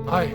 Hi,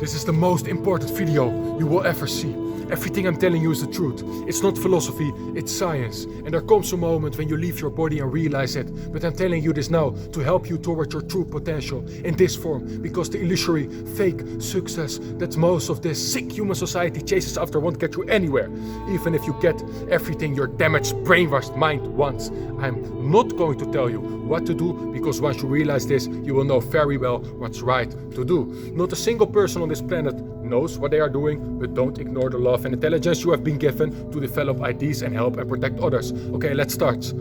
this is the most important video you will ever see. Everything I'm telling you is the truth. It's not philosophy, it's science. And there comes a moment when you leave your body and realize it. But I'm telling you this now to help you toward your true potential in this form. Because the illusory, fake success that most of this sick human society chases after won't get you anywhere. Even if you get everything your damaged, brainwashed mind wants. I'm not going to tell you what to do, because once you realize this, you will know very well what's right to do. Not a single person on this planet knows what they are doing, but don't ignore the love and intelligence you have been given to develop ideas and help and protect others. Okay, let's start.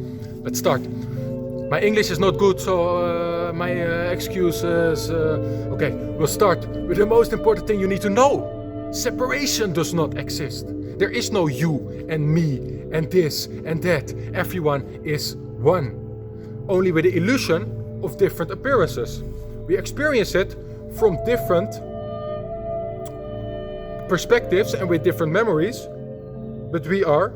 My English is not good, so my excuse is... Okay, we'll start with the most important thing you need to know. Separation does not exist. There is no you and me and this and that. Everyone is one. Only with the illusion of different appearances. We experience it from different perspectives and with different memories, but we are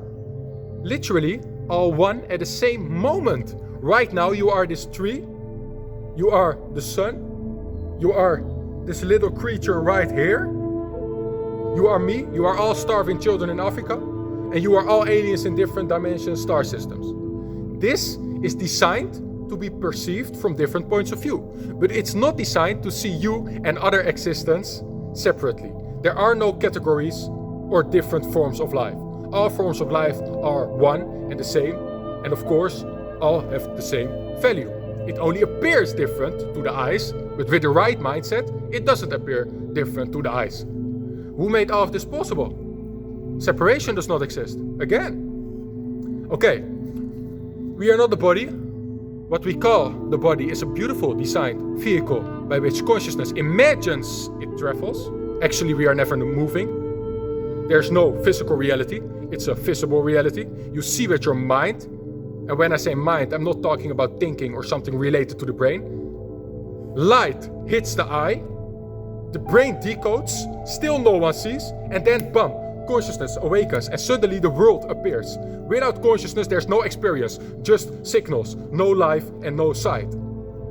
literally all one at the same moment. Right now you are this tree, you are the sun, you are this little creature right here, you are me, you are all starving children in Africa, and you are all aliens in different dimensions, star systems. This is designed to be perceived from different points of view, but it's not designed to see you and other existence separately. There are no categories or different forms of life. All forms of life are one and the same, and of course, all have the same value. It only appears different to the eyes, but with the right mindset, it doesn't appear different to the eyes. Who made all of this possible? Separation does not exist. Again. Okay, we are not the body. What we call the body is a beautiful designed vehicle by which consciousness imagines it travels. Actually, we are never moving. There's no physical reality. It's a visible reality. You see with your mind. And when I say mind, I'm not talking about thinking or something related to the brain. Light hits the eye. The brain decodes. Still no one sees. And then, bam, consciousness awakens. And suddenly the world appears. Without consciousness, there's no experience. Just signals. No life and no sight.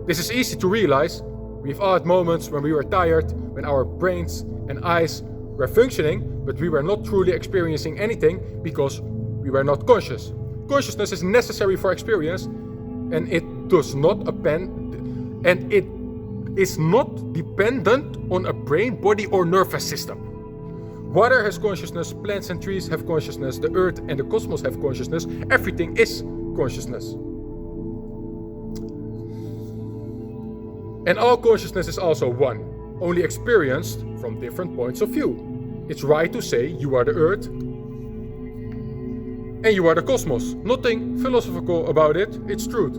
This is easy to realize. We've all had moments when we were tired, when our brains and eyes were functioning, but we were not truly experiencing anything because we were not conscious. Consciousness is necessary for experience, and it is not dependent on a brain, body, or nervous system. Water has consciousness, plants and trees have consciousness, the earth and the cosmos have consciousness, everything is consciousness. And all consciousness is also one, only experienced from different points of view. It's right to say you are the earth and you are the cosmos. Nothing philosophical about it, it's truth.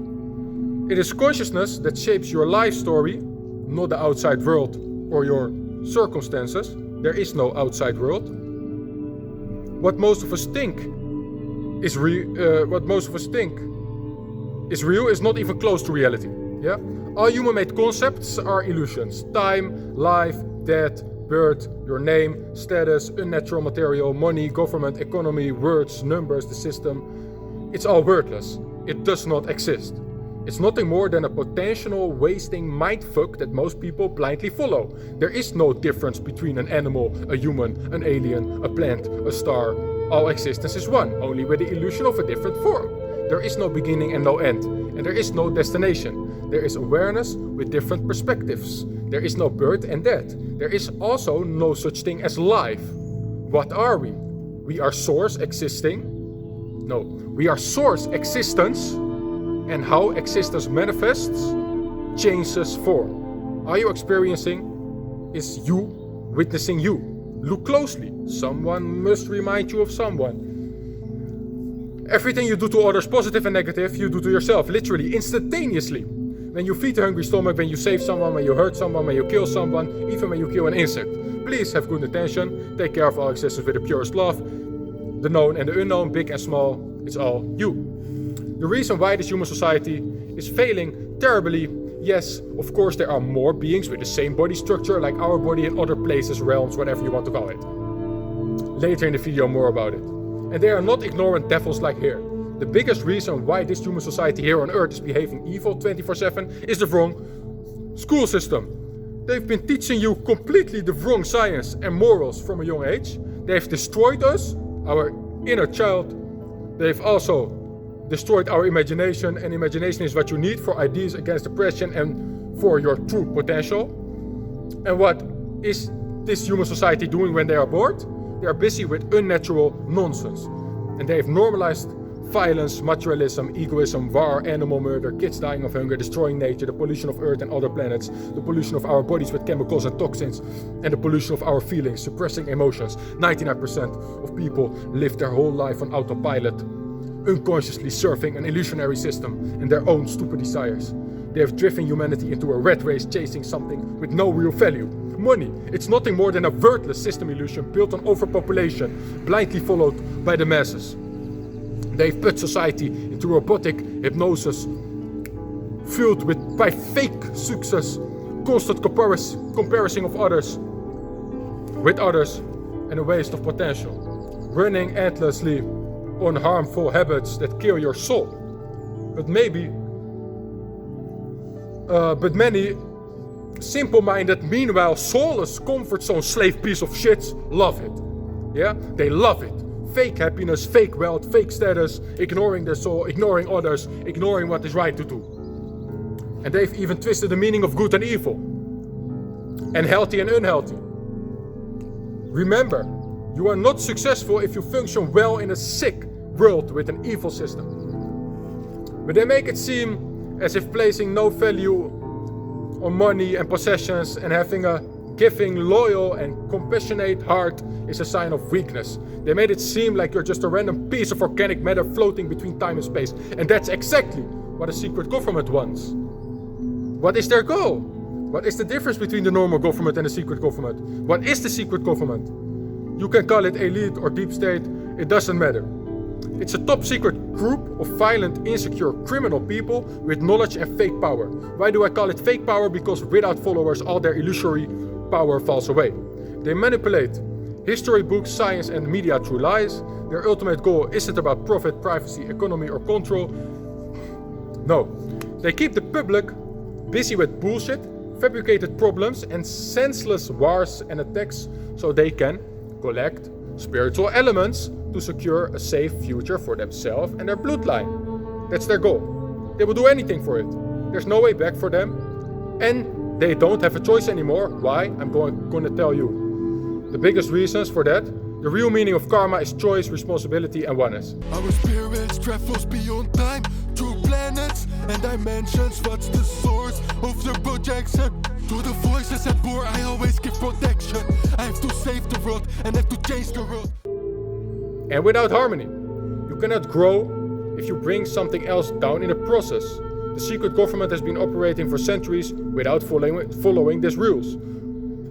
It is consciousness that shapes your life story, not the outside world or your circumstances. There is no outside world. What most of us think is real is not even close to reality. Yeah? All human-made concepts are illusions. Time, life, death, birth, your name, status, unnatural material, money, government, economy, words, numbers, the system. It's all worthless. It does not exist. It's nothing more than a potential wasting mindfuck that most people blindly follow. There is no difference between an animal, a human, an alien, a plant, a star. All existence is one, only with the illusion of a different form. There is no beginning and no end, and there is no destination. There is awareness with different perspectives. There is no birth and death. There is also no such thing as life. What are we? We are source existing. No, we are source existence, and how existence manifests changes form. Are you experiencing is you witnessing you. Look closely. Someone must remind you of someone. Everything you do to others, positive and negative, you do to yourself, literally, instantaneously. When you feed a hungry stomach, when you save someone, when you hurt someone, when you kill someone, even when you kill an insect. Please have good intention, take care of all existence with the purest love. The known and the unknown, big and small, it's all you. The reason why this human society is failing terribly, yes, of course there are more beings with the same body structure like our body in other places, realms, whatever you want to call it. Later in the video more about it. And they are not ignorant devils like here. The biggest reason why this human society here on Earth is behaving evil 24/7 is the wrong school system. They've been teaching you completely the wrong science and morals from a young age. They've destroyed us, our inner child. They've also destroyed our imagination, and imagination is what you need for ideas against depression and for your true potential. And what is this human society doing when they are bored? They are busy with unnatural nonsense. And they have normalized violence, materialism, egoism, war, animal murder, kids dying of hunger, destroying nature, the pollution of Earth and other planets, the pollution of our bodies with chemicals and toxins, and the pollution of our feelings, suppressing emotions. 99% of people live their whole life on autopilot, unconsciously serving an illusionary system and their own stupid desires. They have driven humanity into a rat race chasing something with no real value. Money, it's nothing more than a worthless system illusion built on overpopulation, blindly followed by the masses. They've put society into robotic hypnosis, fueled by fake success, constant comparison of others with others, and a waste of potential. Running endlessly on harmful habits that kill your soul. But many simple-minded, meanwhile soulless comfort zone slave piece of shits love it. Yeah, they love it. Fake happiness, fake wealth, fake status, ignoring their soul, ignoring others, ignoring what is right to do. And they've even twisted the meaning of good and evil, and healthy and unhealthy. Remember, you are not successful if you function well in a sick world with an evil system. But they make it seem as if placing no value on money and possessions and having a giving, loyal and compassionate heart is a sign of weakness. They made it seem like you're just a random piece of organic matter floating between time and space. And that's exactly what a secret government wants. What is their goal? What is the difference between the normal government and a secret government? What is the secret government? You can call it elite or deep state, it doesn't matter. It's a top secret group of violent, insecure, criminal people with knowledge and fake power. Why do I call it fake power? Because without followers, all their illusory power falls away. They manipulate history books, science and media through lies. Their ultimate goal isn't about profit, privacy, economy or control. No, they keep the public busy with bullshit, fabricated problems and senseless wars and attacks so they can collect spiritual elements to secure a safe future for themselves and their bloodline. That's their goal. They will do anything for it. There's no way back for them. And they don't have a choice anymore. Why? I'm going to tell you. The biggest reasons for that, the real meaning of karma is choice, responsibility and oneness. Our spirits travels beyond time, through planets and dimensions. What's the source of the projection? To the voices at war, I always give protection. I have to save the world and have to change the world. And without harmony, you cannot grow if you bring something else down in the process. The secret government has been operating for centuries without following these rules,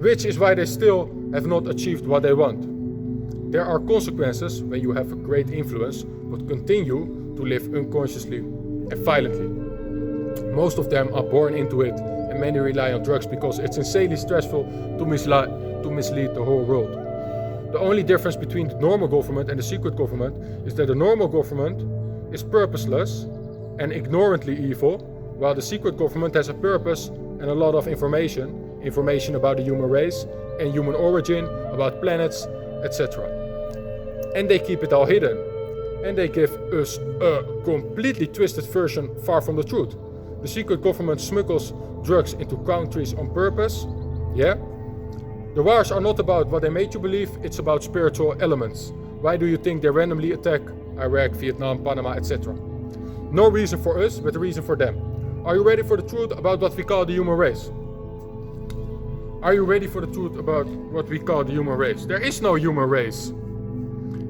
which is why they still have not achieved what they want. There are consequences when you have a great influence but continue to live unconsciously and violently. Most of them are born into it, and many rely on drugs because it's insanely stressful to mislead the whole world. The only difference between the normal government and the secret government is that the normal government is purposeless and ignorantly evil, while the secret government has a purpose and a lot of information about the human race and human origin, about planets, etc. And they keep it all hidden. And they give us a completely twisted version far from the truth. The secret government smuggles drugs into countries on purpose. Yeah? The wars are not about what they made you believe, it's about spiritual elements. Why do you think they randomly attack Iraq, Vietnam, Panama, etc.? No reason for us, but a reason for them. Are you ready for the truth about what we call the human race? Are you ready for the truth about what we call the human race? There is no human race.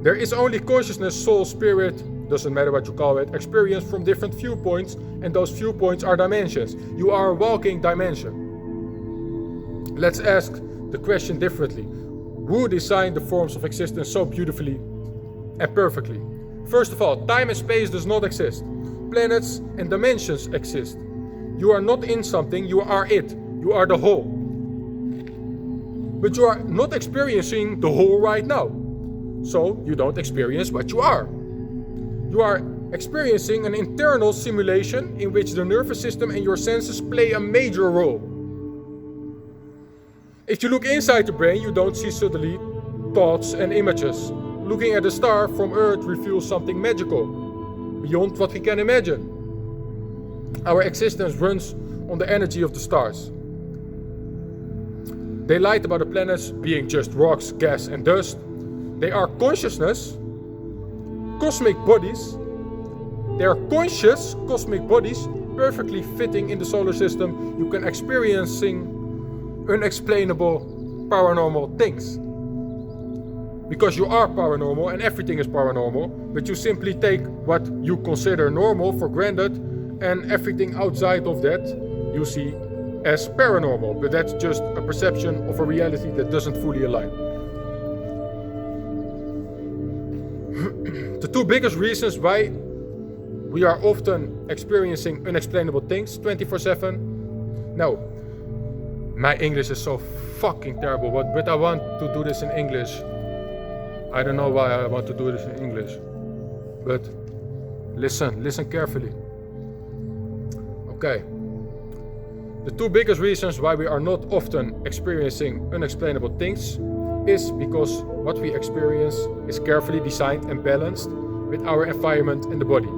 There is only consciousness, soul, spirit, doesn't matter what you call it, experience from different viewpoints, and those viewpoints are dimensions. You are a walking dimension. Let's ask the question differently. Who designed the forms of existence so beautifully and perfectly? First of all, time and space does not exist. Planets and dimensions exist. You are not in something, you are it. You are the whole. But you are not experiencing the whole right now. So you don't experience what you are. You are experiencing an internal simulation in which the nervous system and your senses play a major role. If you look inside the brain, you don't see suddenly thoughts and images. Looking at a star from Earth reveals something magical, beyond what we can imagine. Our existence runs on the energy of the stars. They lied about the planets being just rocks, gas and dust. They are consciousness, cosmic bodies. They are conscious cosmic bodies perfectly fitting in the solar system. You can experiencing unexplainable paranormal things. Because you are paranormal and everything is paranormal, but you simply take what you consider normal for granted, and everything outside of that you see as paranormal. But that's just a perception of a reality that doesn't fully align. The two biggest reasons why we are often experiencing unexplainable things 24/7. No, my English is so fucking terrible, but I want to do this in English. I don't know why I want to do this in English, but listen carefully. Okay. The two biggest reasons why we are not often experiencing unexplainable things is because what we experience is carefully designed and balanced with our environment and the body.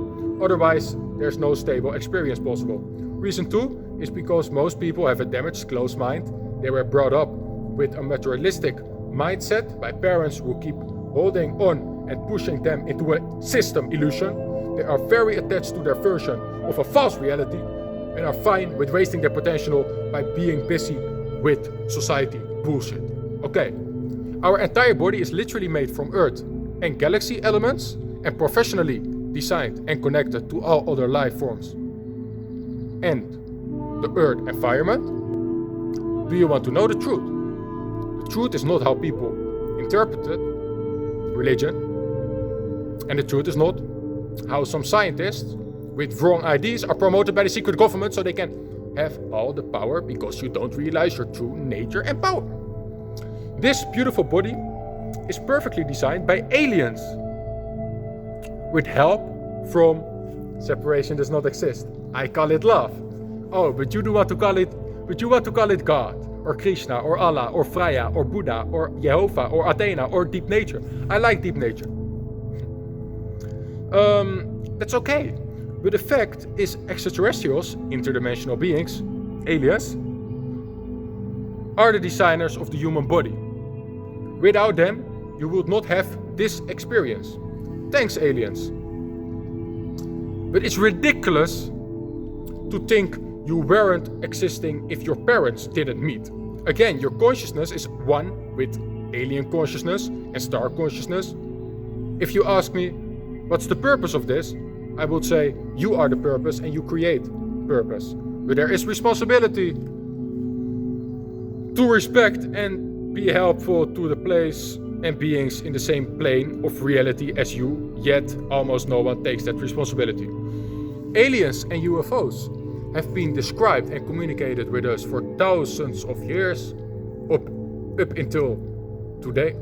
Otherwise, there's no stable experience possible. Reason 2 is because most people have a damaged, closed mind. They were brought up with a materialistic mindset by parents who keep holding on and pushing them into a system illusion. They are very attached to their version of a false reality and are fine with wasting their potential by being busy with society bullshit. Okay, our entire body is literally made from Earth and galaxy elements and professionally designed and connected to all other life forms and the Earth environment. Do you want to know the truth? The truth is not how people interpreted religion, and the truth is not how some scientists with wrong ideas are promoted by the secret government so they can have all the power because you don't realize your true nature and power. This beautiful body is perfectly designed by aliens with help from separation does not exist. I call it love. Oh, but you want to call it God or Krishna or Allah or Freya or Buddha or Jehovah or Athena or deep nature. I like deep nature. That's okay. But the fact is extraterrestrials, interdimensional beings, aliens, are the designers of the human body. Without them, you would not have this experience. Thanks, aliens. But it's ridiculous to think you weren't existing if your parents didn't meet. Again, your consciousness is one with alien consciousness and star consciousness. If you ask me, what's the purpose of this? I would say, you are the purpose and you create purpose. But there is responsibility to respect and be helpful to the place and beings in the same plane of reality as you, yet almost no one takes that responsibility. Aliens and UFOs have been described and communicated with us for thousands of years, up until today.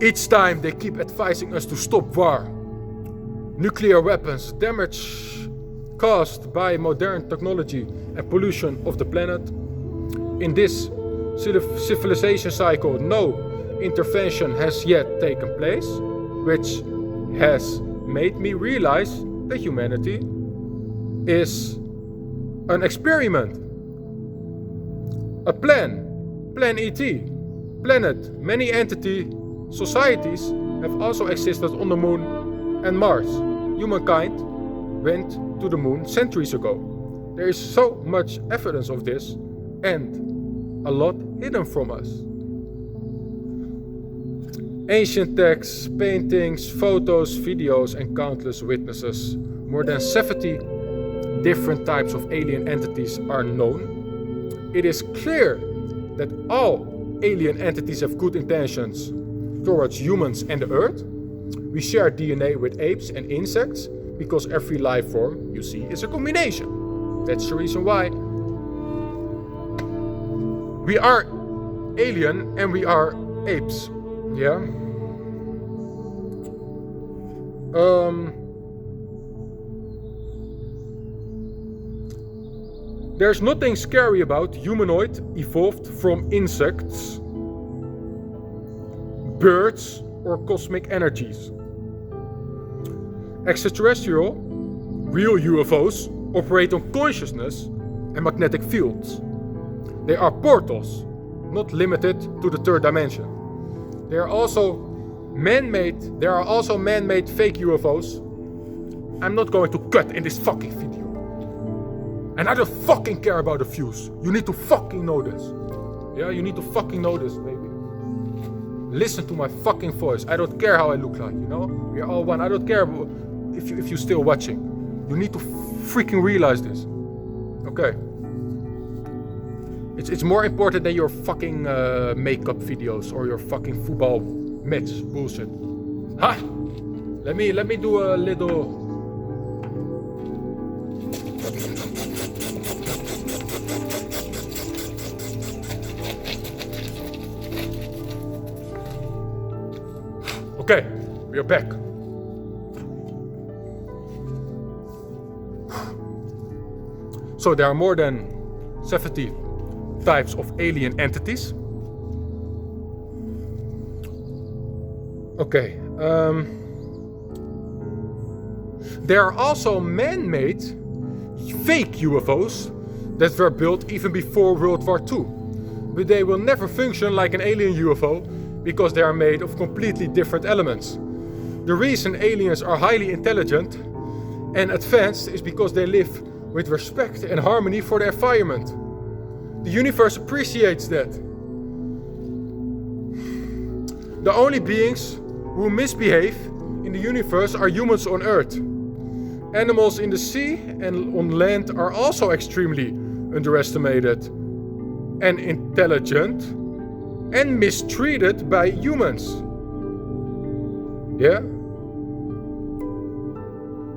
Each time they keep advising us to stop war, nuclear weapons, damage caused by modern technology and pollution of the planet. In this civilization cycle, no intervention has yet taken place, which has made me realize that humanity is an experiment, a plan ET, planet, many entity societies have also existed on the moon and Mars. Humankind went to the moon centuries ago. There is so much evidence of this and a lot hidden from us. Ancient texts, paintings, photos, videos, and countless witnesses. More than 70 different types of alien entities are known. It is clear that all alien entities have good intentions towards humans and the Earth. We share DNA with apes and insects because every life form you see is a combination. That's the reason why we are alien and we are apes. Yeah. There's nothing scary about humanoid evolved from insects, birds, or cosmic energies. Extraterrestrial, real UFOs operate on consciousness and magnetic fields. They are portals, not limited to the third dimension. There are also man-made fake UFOs. I'm not going to cut in this fucking video. And I don't fucking care about the views. You need to fucking know this. Yeah, you need to fucking know this, baby. Listen to my fucking voice. I don't care how I look like, you know? We're all one. I don't care if you're still watching. You need to freaking realize this. Okay. It's more important than your fucking makeup videos or your fucking football match bullshit. Ha! Let me do a little. Okay, we are back. So there are more than 70 types of alien entities. Okay. There are also man-made fake UFOs that were built even before World War II. But they will never function like an alien UFO because they are made of completely different elements. The reason aliens are highly intelligent and advanced is because they live with respect and harmony for the environment. The universe appreciates that. The only beings who misbehave in the universe are humans on Earth. Animals in the sea and on land are also extremely underestimated and intelligent and mistreated by humans. Yeah?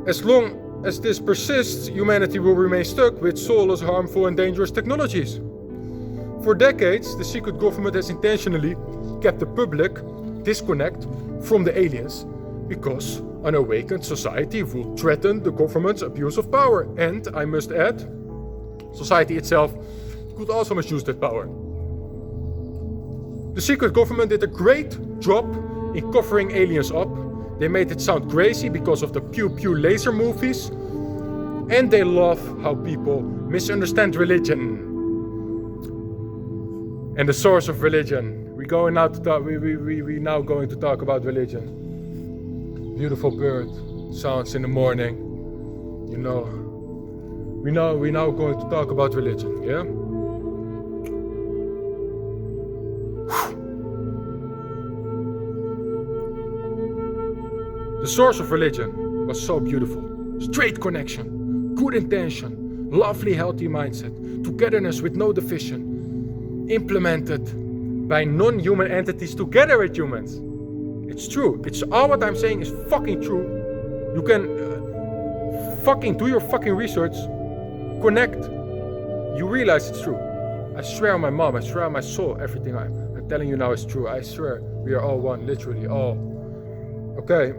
As long as this persists, humanity will remain stuck with soulless, harmful and dangerous technologies. For decades, the secret government has intentionally kept the public disconnected from the aliens because an awakened society will threaten the government's abuse of power. And, I must add, society itself could also misuse that power. The secret government did a great job in covering aliens up. They made it sound crazy because of the pew pew laser movies. And they love how people misunderstand religion. And the source of religion. We now going to talk about religion. Beautiful bird sounds in the morning. You know. We're now going to talk about religion, yeah? The source of religion was so beautiful. Straight connection, good intention, lovely healthy mindset, togetherness with no division, implemented by non-human entities together with humans. It's true. It's all what I'm saying is fucking true. You can fucking do your fucking research, connect. You realize it's true. I swear on my mom, I swear on my soul, everything I'm telling you now is true. I swear we are all one, literally all. Okay,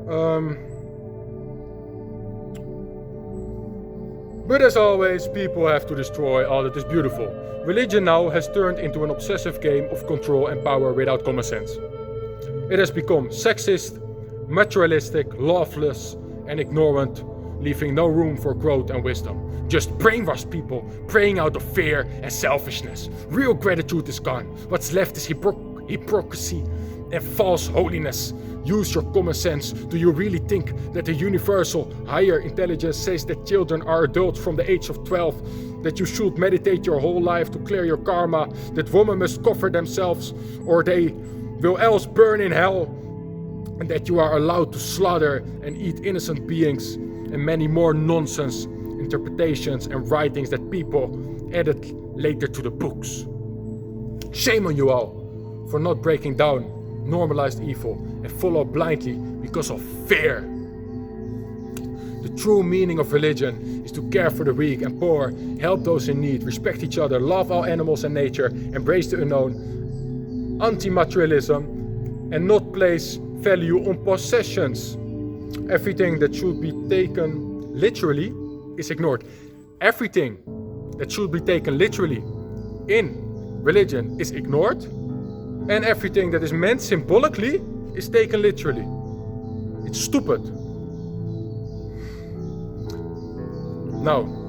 but as always, people have to destroy all that is beautiful. Religion now has turned into an obsessive game of control and power without common sense. It has become sexist, materialistic, loveless, and ignorant, leaving no room for growth and wisdom. Just brainwash people, praying out of fear and selfishness. Real gratitude is gone. What's left is hypocrisy and false holiness. Use your common sense. Do you really think that the universal higher intelligence says that children are adults from the age of 12? That you should meditate your whole life to clear your karma? That women must cover themselves or they will else burn in hell? And that you are allowed to slaughter and eat innocent beings? And many more nonsense interpretations and writings that people added later to the books. Shame on you all for not breaking down normalized evil and follow blindly because of fear. The true meaning of religion is to care for the weak and poor, help those in need, respect each other, love all animals and nature, embrace the unknown, anti-materialism, and not place value on possessions. Everything that should be taken literally is ignored. Everything that should be taken literally in religion is ignored, and everything that is meant symbolically is taken literally. It's stupid.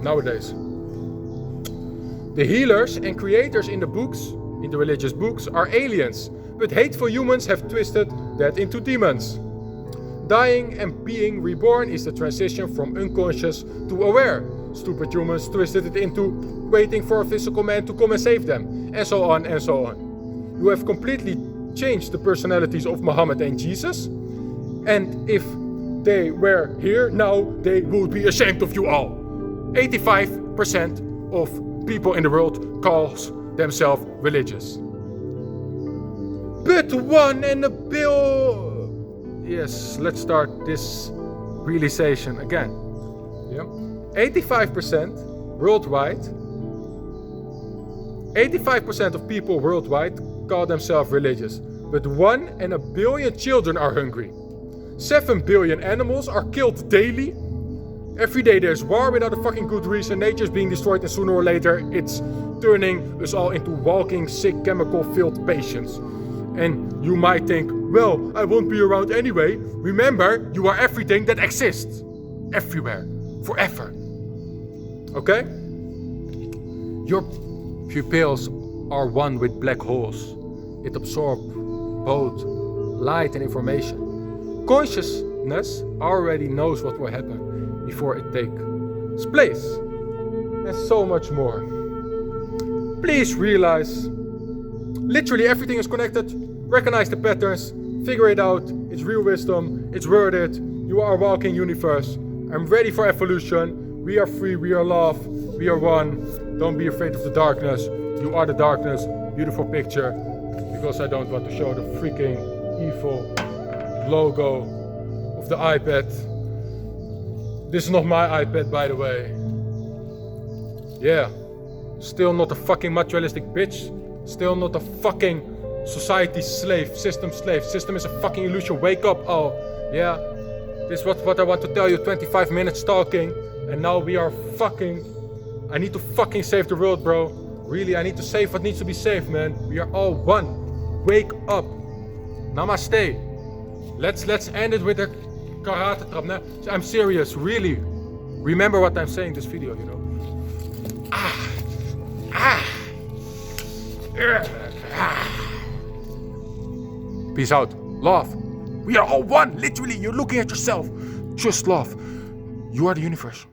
Nowadays, the healers and creators in the books, in the religious books, are aliens, but hateful humans have twisted that into demons. Dying and being reborn is the transition from unconscious to aware. Stupid humans twisted it into waiting for a physical man to come and save them, and so on and so on. You have completely changed the personalities of Muhammad and Jesus, and if they were here now, they would be ashamed of you all. 85% of people in the world calls themselves religious. But 1 in a billion. Yes, let's start this realization again. Yeah. 85% worldwide. 85% of people worldwide call themselves religious. But 1 in a billion children are hungry. 7 billion animals are killed daily. Every day there's war without a fucking good reason. Nature's being destroyed, and sooner or later it's turning us all into walking, sick, chemical-filled patients. And you might think, well, I won't be around anyway. Remember, you are everything that exists. Everywhere. Forever. Okay? Your pupils are one with black holes. It absorbs both light and information. Consciousness already knows what will happen before it takes place, and so much more. Please realize, literally everything is connected. Recognize the patterns, figure it out. It's real wisdom, it's worth it. You are a walking universe. I'm ready for evolution. We are free, we are love, we are one. Don't be afraid of the darkness. You are the darkness. Beautiful picture, because I don't want to show the freaking evil logo of the iPad. This is not my iPad, by the way. Yeah. Still not a fucking materialistic bitch. Still not a fucking society slave. System slave. System is a fucking illusion. Wake up. Oh, yeah. This is what I want to tell you. 25 minutes talking. And now we are fucking... I need to fucking save the world, bro. Really, I need to save what needs to be saved, man. We are all one. Wake up. Namaste. Let's end it with a karate trap. No, I'm serious, really. Remember what I'm saying in this video, you know. Peace out. Love. We are all one. Literally, you're looking at yourself. Just love. You are the universe.